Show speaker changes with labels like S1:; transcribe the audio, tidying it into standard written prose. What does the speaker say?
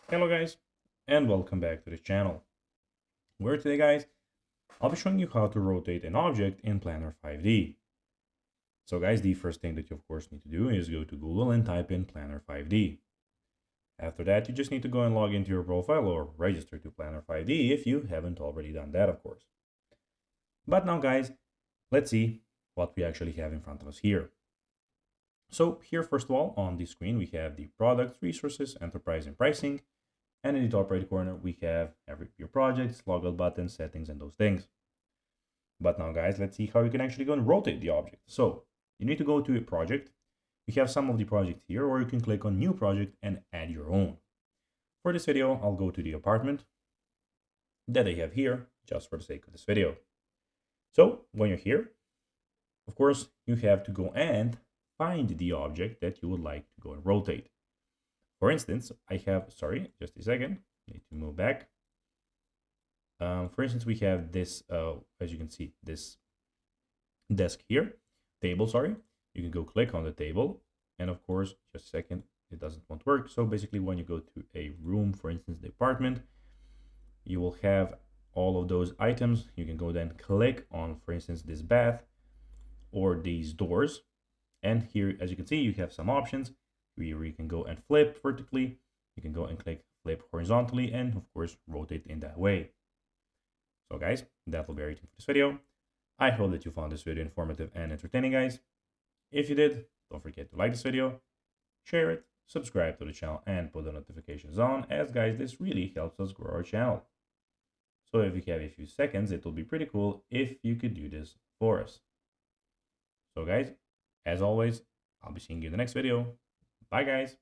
S1: Hello guys, and welcome back to the channel. Where today guys, I'll be showing you how to rotate an object in Planner 5D. So guys, the first thing that you of course need to do is go to Google and type in Planner 5D. After that, you just need to go and log into your profile or register to Planner 5D if you haven't already done that of course. But now guys, let's see what we actually have in front of us here. So here first of all on the screen we have the products, resources, enterprise and pricing. And in the top right corner, we have your projects, logout buttons, settings, and those things. But now, guys, let's see how you can actually go and rotate the object. So you need to go to a project. You have some of the projects here, or you can click on New Project and add your own. For this video, I'll go to the apartment that I have here, just for the sake of this video. So when you're here, of course, you have to go and find the object that you would like to go and rotate. For instance, I have, sorry, just a second, need to move back. For instance, we have this, as you can see, this desk here, table, sorry. You can go click on the table, and of course, just a second, it doesn't want to work. So basically, when you go to a room, for instance, the apartment, you will have all of those items. You can go then click on, for instance, this bath or these doors. And here, as you can see, you have some options where you can go and flip vertically. You can go and click flip horizontally, and of course, rotate in that way. So guys, that will be everything for this video. I hope that you found this video informative and entertaining, guys. If you did, don't forget to like this video, share it, subscribe to the channel, and put the notifications on, as guys, this really helps us grow our channel. So if you have a few seconds, it will be pretty cool if you could do this for us. So guys, as always, I'll be seeing you in the next video. Bye guys.